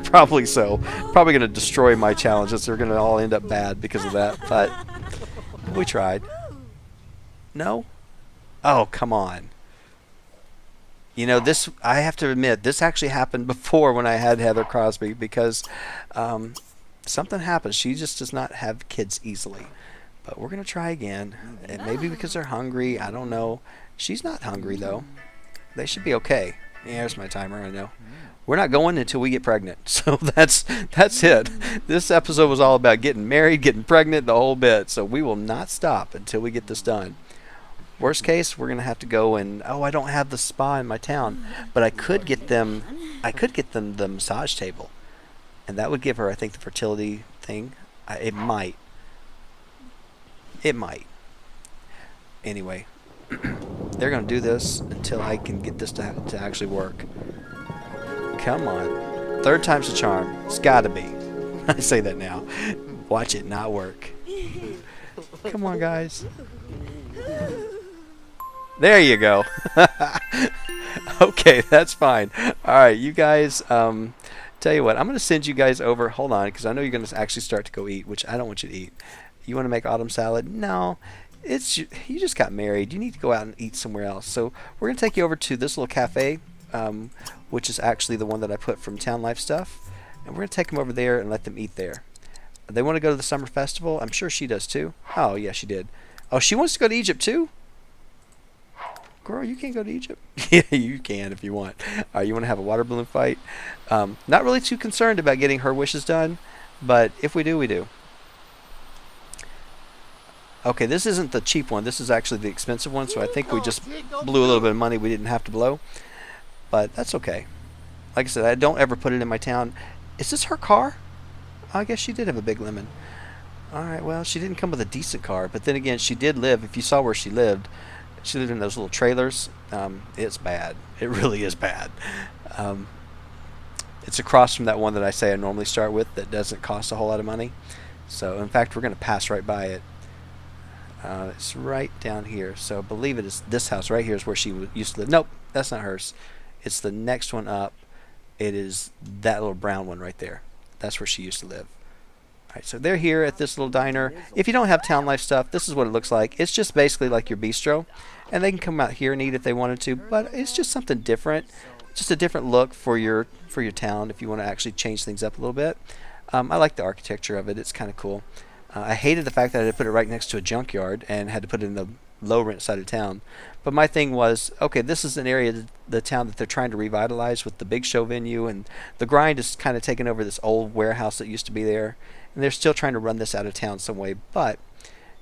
Probably so. Probably going to destroy my challenges. They're going to all end up bad because of that. But we tried. No? Oh, come on. You know, this, I have to admit, this actually happened before when I had Heather Crosby because something happens. She just does not have kids easily. But we're going to try again. And maybe because they're hungry. I don't know. She's not hungry, though. They should be okay. Yeah, there's my timer, I know. We're not going until we get pregnant. So that's it. This episode was all about getting married, getting pregnant, the whole bit. So we will not stop until we get this done. Worst case, we're going to have to go and, I don't have the spa in my town. But I could get them the massage table. And that would give her, I think, the fertility thing. It might. It might. Anyway, they're going to do this until I can get this to actually work. Come on. 3rd time's the charm. It's got to be. I say that now. Watch it not work. Come on, guys. There you go. Okay, that's fine. All right, you guys, tell you what, I'm going to send you guys over. Hold on, because I know you're going to actually start to go eat, which I don't want you to eat. You want to make autumn salad? No. You just got married. You need to go out and eat somewhere else. So we're going to take you over to this little cafe, which is actually the one that I put from Town Life Stuff. And we're going to take them over there and let them eat there. They want to go to the summer festival. I'm sure she does too. Oh, yeah, she did. Oh, she wants to go to Egypt too? Girl, you can't go to Egypt. Yeah, you can if you want. You want to have a water balloon fight? Not really too concerned about getting her wishes done, but if we do, we do. Okay, this isn't the cheap one. This is actually the expensive one, so I think we just blew a little bit of money we didn't have to blow. But that's okay. Like I said, I don't ever put it in my town. Is this her car? I guess she did have a big lemon. Alright, well, she didn't come with a decent car. But then again, she did live, if you saw where she lived in those little trailers. It's bad. It really is bad. It's across from that one that I say I normally start with that doesn't cost a whole lot of money. So, in fact, we're going to pass right by it. It's right down here. So I believe it is this house right here is where she used to live. Nope, That's not hers. It's the next one up. It is that little brown one right there. That's where she used to live. All right, so they're here at this little diner. If you don't have town life stuff, this is what it looks like. It's just basically like your bistro, and they can come out here and eat if they wanted to. But it's just something different, just a different look for your town if you want to actually change things up a little bit. I like the architecture of it. It's kind of cool. I hated the fact that I had to put it right next to a junkyard and had to put it in the low rent side of town. But my thing was, okay, this is an area, the town that they're trying to revitalize with the big show venue, and the grind is kind of taking over this old warehouse that used to be there, and they're still trying to run this out of town some way. But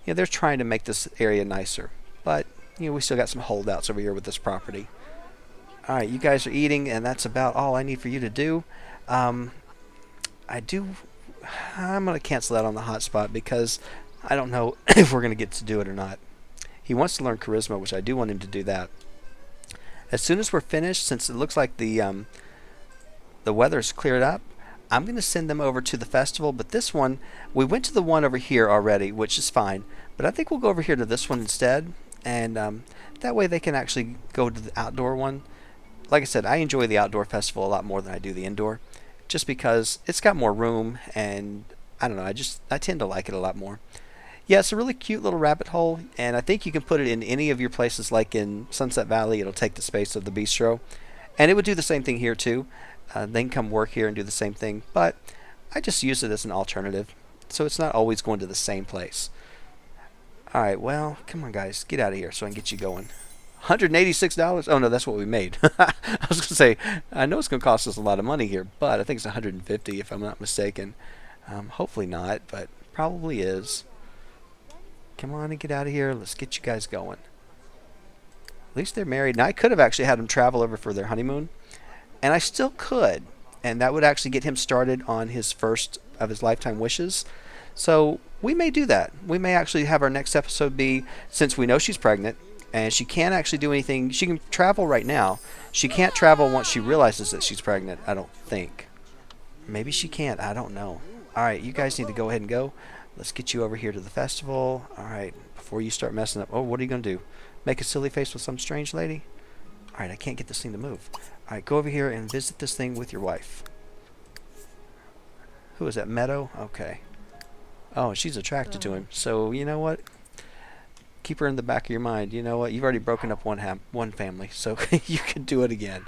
they're trying to make this area nicer. But we still got some holdouts over here with this property. All right, you guys are eating, and that's about all I need for you to do. I'm going to cancel that on the hotspot because I don't know if we're going to get to do it or not. He wants to learn charisma, which I do want him to do that. As soon as we're finished, since it looks like the weather's cleared up, I'm going to send them over to the festival. But this one, we went to the one over here already, which is fine. But I think we'll go over here to this one instead. And that way they can actually go to the outdoor one. Like I said, I enjoy the outdoor festival a lot more than I do the indoor. Just because it's got more room, and I don't know, I tend to like it a lot more. Yeah, it's a really cute little rabbit hole, and I think you can put it in any of your places, like in Sunset Valley. It'll take the space of the bistro, and it would do the same thing here too. They can come work here and do the same thing, but I just use it as an alternative, so it's not always going to the same place. Alright, well, come on guys, get out of here so I can get you going. $186? Oh no, that's what we made. I was going to say, I know it's going to cost us a lot of money here, but I think it's $150 if I'm not mistaken. Hopefully not, but probably is. Come on and get out of here. Let's get you guys going. At least they're married. Now I could have actually had them travel over for their honeymoon, and I still could, and that would actually get him started on his first of his lifetime wishes. So we may do that. We may actually have our next episode be, since we know she's pregnant, and she can't actually do anything. She can travel right now. She can't travel once she realizes that she's pregnant, I don't think. Maybe she can't. I don't know. Alright, you guys need to go ahead and go. Let's get you over here to the festival. Alright, before you start messing up. Oh, what are you going to do? Make a silly face with some strange lady? Alright, I can't get this thing to move. Alright, go over here and visit this thing with your wife. Who is that? Meadow? Okay. Oh, she's attracted to him. So, you know what? Keep her in the back of your mind. You know what? You've already broken up one family, so you can do it again.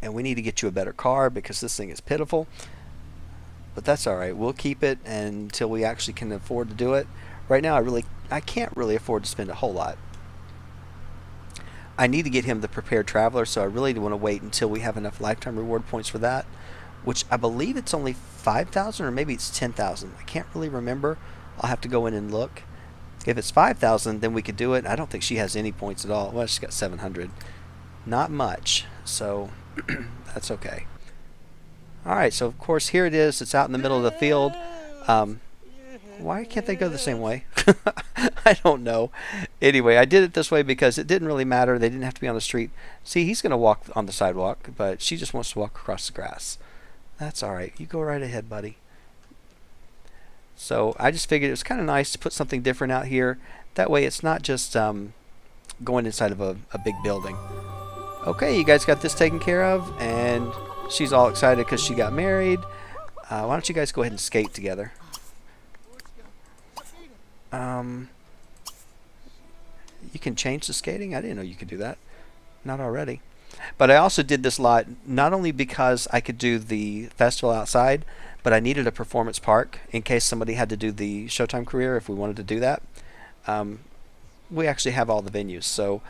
And we need to get you a better car because this thing is pitiful. But that's all right. We'll keep it until we actually can afford to do it. Right now, I can't really afford to spend a whole lot. I need to get him the prepared traveler, so I really want to wait until we have enough lifetime reward points for that, which I believe it's only 5,000 or maybe it's 10,000. I can't really remember. I'll have to go in and look. If it's 5,000, then we could do it. I don't think she has any points at all. Well, she's got 700. Not much, so that's okay. Alright, so of course here it is. It's out in the middle of the field. Why can't they go the same way? I don't know. Anyway, I did it this way because it didn't really matter. They didn't have to be on the street. See, he's going to walk on the sidewalk, but she just wants to walk across the grass. That's alright. You go right ahead, buddy. So I just figured it was kind of nice to put something different out here. That way it's not just going inside of a big building. Okay, you guys got this taken care of, and she's all excited because she got married. Why don't you guys go ahead and skate together? You can change the skating? I didn't know you could do that. Not already. But I also did this lot not only because I could do the festival outside, but I needed a performance park in case somebody had to do the Showtime career if we wanted to do that. We actually have all the venues, so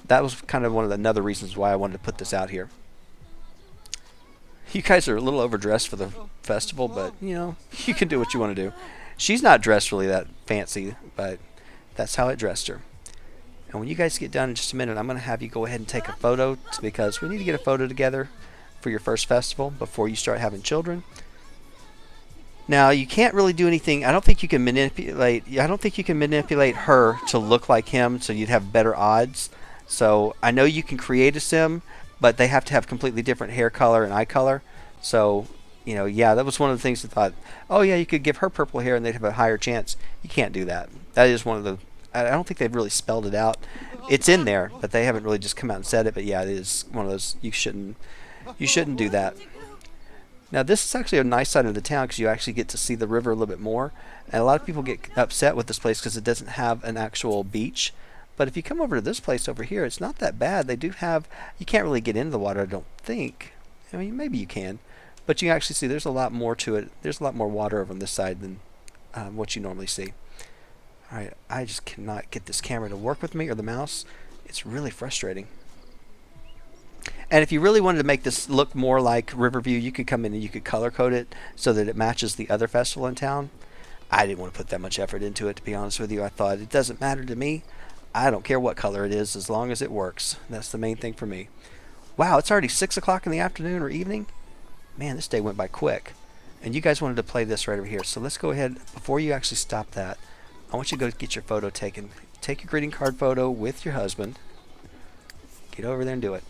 that was kind of one of the another reasons why I wanted to put this out here. You guys are a little overdressed for the festival, but you know, you can do what you want to do. She's not dressed really that fancy, but that's how I dressed her. And when you guys get done in just a minute, I'm going to have you go ahead and take a photo because we need to get a photo together for your first festival before you start having children. Now, you can't really do anything. I don't think you can manipulate her to look like him so you'd have better odds. So, I know you can create a sim, but they have to have completely different hair color and eye color. So, you know, yeah, that was one of the things I thought, oh yeah, you could give her purple hair and they'd have a higher chance. You can't do that. That is one of the I don't think they've really spelled it out. It's in there, but they haven't really just come out and said it. But yeah, it is one of those you shouldn't do that. Now this is actually a nice side of the town because you actually get to see the river a little bit more. And a lot of people get upset with this place because it doesn't have an actual beach. But if you come over to this place over here, it's not that bad. They do have, you can't really get into the water, I don't think. I mean, maybe you can. But you actually see there's a lot more to it. There's a lot more water over on this side than what you normally see. Alright, I just cannot get this camera to work with me, or the mouse. It's really frustrating. And if you really wanted to make this look more like Riverview, you could come in and you could color code it so that it matches the other festival in town. I didn't want to put that much effort into it, to be honest with you. I thought it doesn't matter to me. I don't care what color it is as long as it works. That's the main thing for me. Wow, it's already 6 o'clock in the afternoon or evening. Man, this day went by quick. And you guys wanted to play this right over here. So let's go ahead, before you actually stop that, I want you to go get your photo taken. Take your greeting card photo with your husband. Get over there and do it.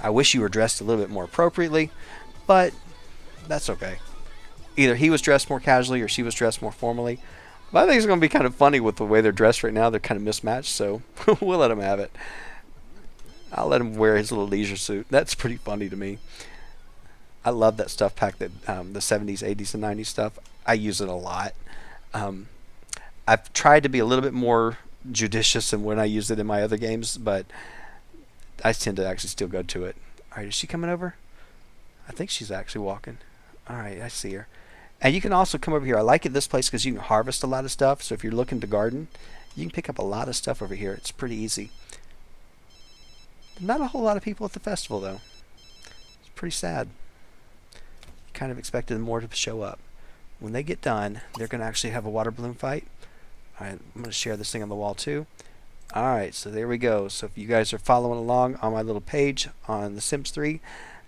I wish you were dressed a little bit more appropriately, but that's okay. Either he was dressed more casually or she was dressed more formally. But I think it's going to be kind of funny with the way they're dressed right now. They're kind of mismatched, so we'll let him have it. I'll let him wear his little leisure suit. That's pretty funny to me. I love that stuff pack, that the 70s, 80s, and 90s stuff. I use it a lot. I've tried to be a little bit more judicious in when I use it in my other games, but I tend to actually still go to it. Alright, is she coming over? I think she's actually walking. Alright, I see her. And you can also come over here. I like it this place because you can harvest a lot of stuff. So if you're looking to garden, you can pick up a lot of stuff over here. It's pretty easy. Not a whole lot of people at the festival, though. It's pretty sad. You kind of expected more to show up. When they get done, they're going to actually have a water balloon fight. Alright, I'm going to share this thing on the wall, too. Alright, so there we go. So if you guys are following along on my little page on The Sims 3,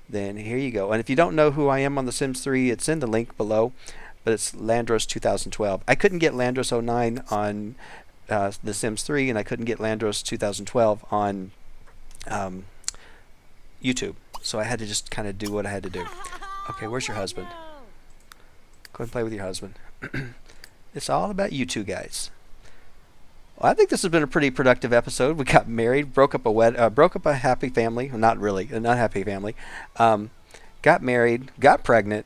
then here you go. And if you don't know who I am on The Sims 3, it's in the link below, but it's Llandros 2012. I couldn't get Llandros 09 on The Sims 3, and I couldn't get Llandros 2012 on YouTube. So I had to just kind of do what I had to do. Okay, where's your husband? Go and play with your husband. It's all about you two guys. Well, I think this has been a pretty productive episode. We got married, broke up a happy family. Well, not really, a not happy family. Got married, got pregnant,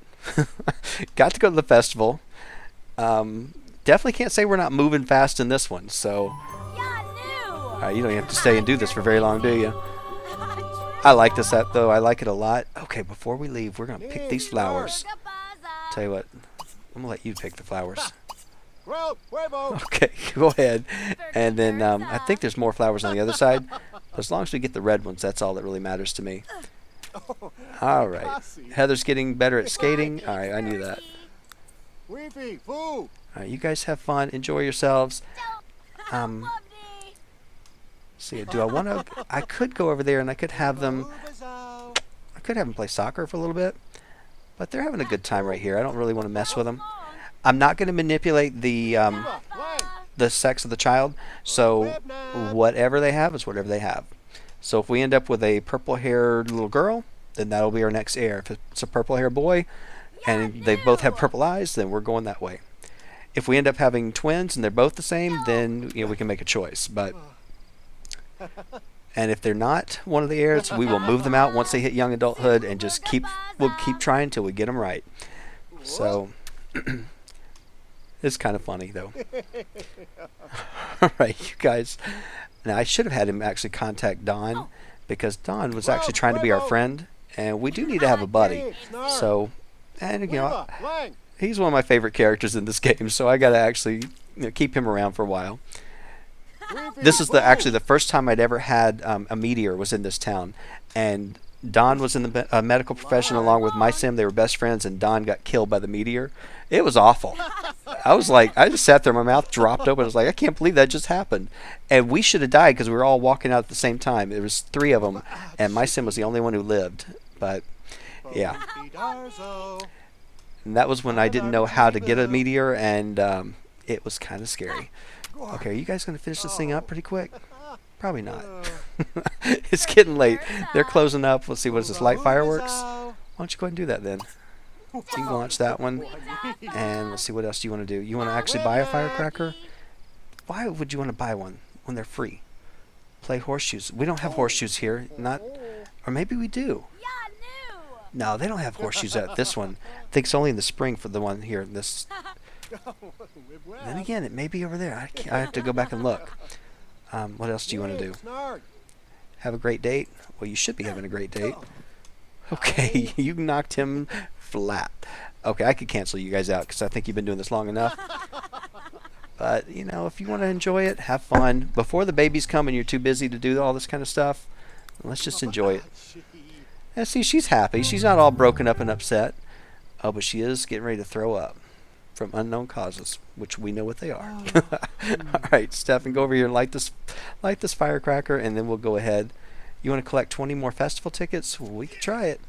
got to go to the festival. Definitely can't say we're not moving fast in this one. So you don't have to stay and do this for very long, do you? I like this set though. I like it a lot. Okay, before we leave, we're gonna pick these flowers. Tell you what, I'm gonna let you pick the flowers. Okay, go ahead. And then I think there's more flowers on the other side. But as long as we get the red ones, that's all that really matters to me. All right. Heather's getting better at skating. All right, I knew that. All right, you guys have fun. Enjoy yourselves. See, do I want to? I could go over there and I could have them. I could have them play soccer for a little bit. But they're having a good time right here. I don't really want to mess with them. I'm not going to manipulate the sex of the child, so whatever they have is whatever they have. So if we end up with a purple-haired little girl, then that'll be our next heir. If it's a purple-haired boy, and they both have purple eyes, then we're going that way. If we end up having twins and they're both the same, then we can make a choice. And if they're not one of the heirs, we will move them out once they hit young adulthood and just we'll keep trying till we get them right. So. It's kind of funny, though. All right, you guys. Now, I should have had him actually contact Don, because Don was actually trying to be our friend, and we do need to have a buddy. So, and he's one of my favorite characters in this game, so I got to actually keep him around for a while. This is actually the first time I'd ever had a meteor was in this town, and Don was in the medical profession along with my sim. They were best friends, and Don got killed by the meteor. It was awful. I was like, I just sat there, my mouth dropped open. I was like, I can't believe that just happened. And we should have died because we were all walking out at the same time. There was 3 of them, and my sim was the only one who lived. But, yeah. And that was when I didn't know how to get a meteor, and it was kind of scary. Okay, are you guys going to finish this thing up pretty quick? Probably not. It's getting late. They're closing up. Let's see, what is this, light fireworks? Why don't you go ahead and do that then? You can launch that one. And let's see, what else do you want to do? You want to actually buy a firecracker? Why would you want to buy one when they're free? Play horseshoes. We don't have horseshoes here. Not, or maybe we do. No, they don't have horseshoes at this one. I think it's only in the spring for the one here. This. Then again, it may be over there. I have to go back and look. What else do you want to do? Have a great date? Well, you should be having a great date. Okay, you knocked him flat. Okay, I could cancel you guys out because I think you've been doing this long enough. But, you know, if you want to enjoy it, have fun. Before the babies come and you're too busy to do all this kind of stuff, let's just enjoy it. And see, she's happy. She's not all broken up and upset. Oh, but she is getting ready to throw up from unknown causes, which we know what they are. All right, Stefan, go over here and light this firecracker, and then we'll go ahead. You want to collect 20 more festival tickets? Well, we can try it.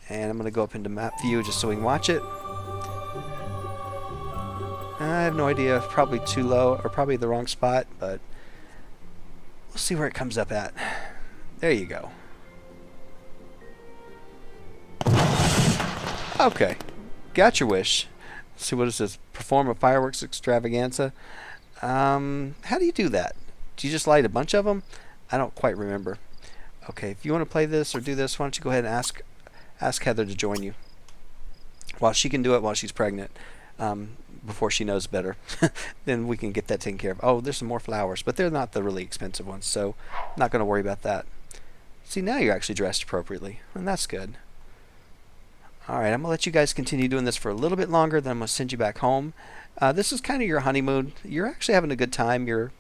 And I'm going to go up into map view just so we can watch it. I have no idea. Probably too low, or probably the wrong spot, but we'll see where it comes up at. There you go. Okay, got your wish. Let's see what it says. Perform a fireworks extravaganza. How do you do that? Do you just light a bunch of them? I don't quite remember. Okay, if you want to play this or do this, why don't you go ahead and ask Heather to join you. While she can do it while she's pregnant, before she knows better, then we can get that taken care of. Oh, there's some more flowers, but they're not the really expensive ones, so I'm not going to worry about that. See, now you're actually dressed appropriately, and that's good. Alright, I'm going to let you guys continue doing this for a little bit longer, then I'm going to send you back home. This is kind of your honeymoon. You're actually having a good time. You're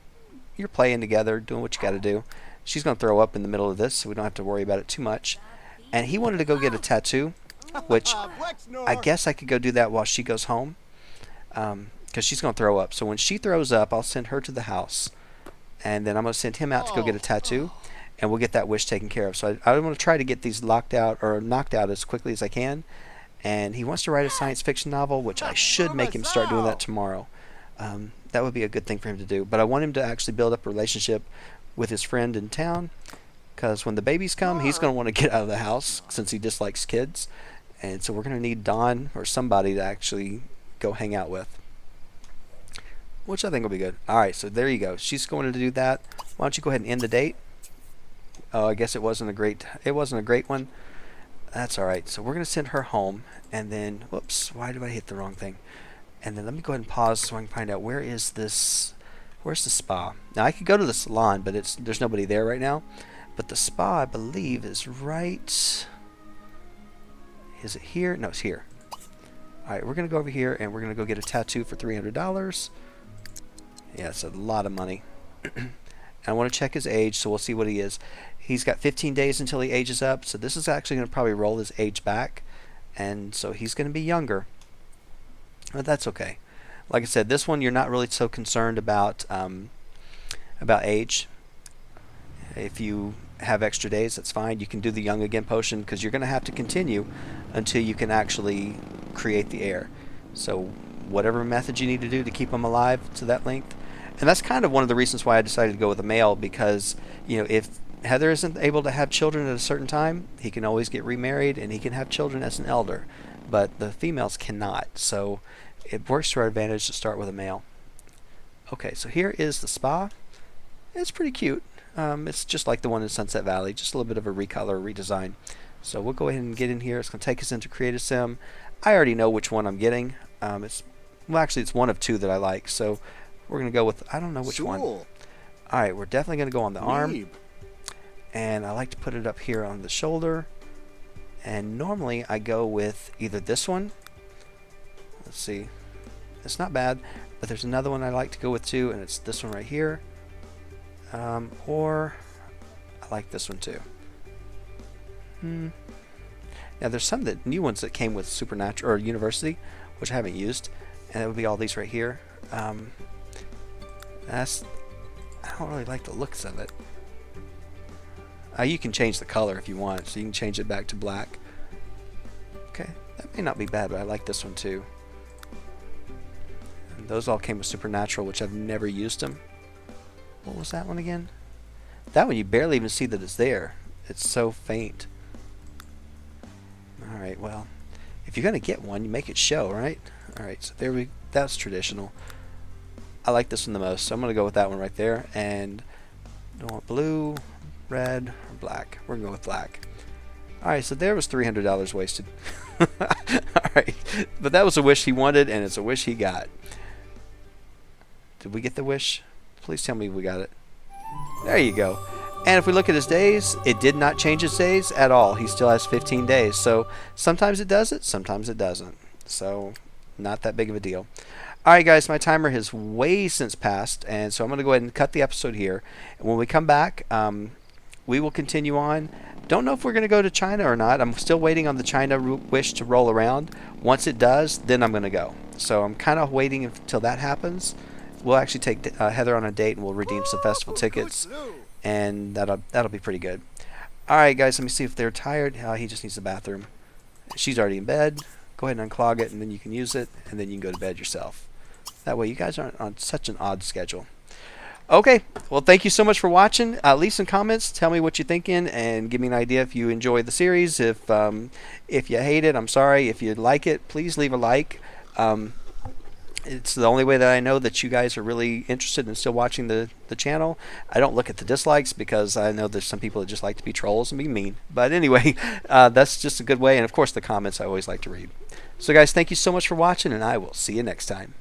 playing together, doing what you got to do. She's going to throw up in the middle of this, so we don't have to worry about it too much. And he wanted to go get a tattoo, which I guess I could go do that while she goes home, because she's going to throw up. So when she throws up, I'll send her to the house, and then I'm going to send him out to go get a tattoo, and we'll get that wish taken care of. So I want to try to get these locked out or knocked out as quickly as I can. And he wants to write a science fiction novel, which I should make him start doing that tomorrow. That would be a good thing for him to do. But I want him to actually build up a relationship with his friend in town, because when the babies come, he's going to want to get out of the house since he dislikes kids. And so we're going to need Dawn or somebody to actually go hang out with, which I think will be good. All right, so there you go. She's going to do that. Why don't you go ahead and end the date? Oh, I guess it wasn't a great one. That's all right. So we're going to send her home, and then, whoops, why did I hit the wrong thing? And then let me go ahead and pause so I can find out where's the spa. Now I could go to the salon, but there's nobody there right now. But the spa, I believe, is right. Is it here? No, it's here. All right, we're going to go over here, and we're going to go get a tattoo for $300. Yeah, it's a lot of money. I want to check his age, so we'll see what he is. He's got 15 days until he ages up, so this is actually going to probably roll his age back, and so he's going to be younger. But that's okay. Like I said, this one you're not really so concerned about age. If you have extra days, that's fine. You can do the Young Again potion, because you're going to have to continue until you can actually create the heir. So whatever method you need to do to keep them alive to that length. And that's kind of one of the reasons why I decided to go with a male, because, you know, if Heather isn't able to have children at a certain time, he can always get remarried and he can have children as an elder. But the females cannot. So it works to our advantage to start with a male. Okay, so here is the spa. It's pretty cute. It's just like the one in Sunset Valley, just a little bit of a recolor, redesign. So we'll go ahead and get in here. It's going to take us into Creative Sim. I already know which one I'm getting. It's one of two that I like. So we're going to go with, I don't know which one. Alright, we're definitely going to go on the arm. And I like to put it up here on the shoulder. And normally I go with either this one. Let's see. It's not bad. But there's another one I like to go with too. And it's this one right here. Or I like this one too. Now there's some new ones that came with Supernatural or University, which I haven't used. And it would be all these right here. I don't really like the looks of it. You can change the color if you want, so you can change it back to black. Okay, that may not be bad, but I like this one too. And those all came with Supernatural, which I've never used them. What was that one again? That one you barely even see that it's there. It's so faint. Alright, well, if you're going to get one, you make it show, right? Alright, so that's traditional. I like this one the most, so I'm going to go with that one right there. And don't want blue, red, or black. We're going to go with black. Alright, so there was $300 wasted. Alright, but that was a wish he wanted, and it's a wish he got. Did we get the wish? Please tell me we got it. There you go. And if we look at his days, it did not change his days at all. He still has 15 days. So sometimes it does it, sometimes it doesn't. So not that big of a deal. Alright guys, my timer has way since passed, and so I'm going to go ahead and cut the episode here. And when we come back, we will continue on. Don't know if we're going to go to China or not. I'm still waiting on the China wish to roll around. Once it does, then I'm going to go. So I'm kind of waiting until that happens. We'll actually take Heather on a date, and we'll redeem some festival tickets, and that'll be pretty good. Alright guys, let me see if they're tired. He just needs the bathroom. She's already in bed. Go ahead and unclog it, and then you can use it, and then you can go to bed yourself. That way you guys aren't on such an odd schedule. Okay, well, thank you so much for watching. Leave some comments. Tell me what you're thinking, and give me an idea if you enjoy the series. If you hate it, I'm sorry. If you like it, please leave a like. It's the only way that I know that you guys are really interested in still watching the channel. I don't look at the dislikes because I know there's some people that just like to be trolls and be mean. But anyway, that's just a good way. And, of course, the comments I always like to read. So, guys, thank you so much for watching, and I will see you next time.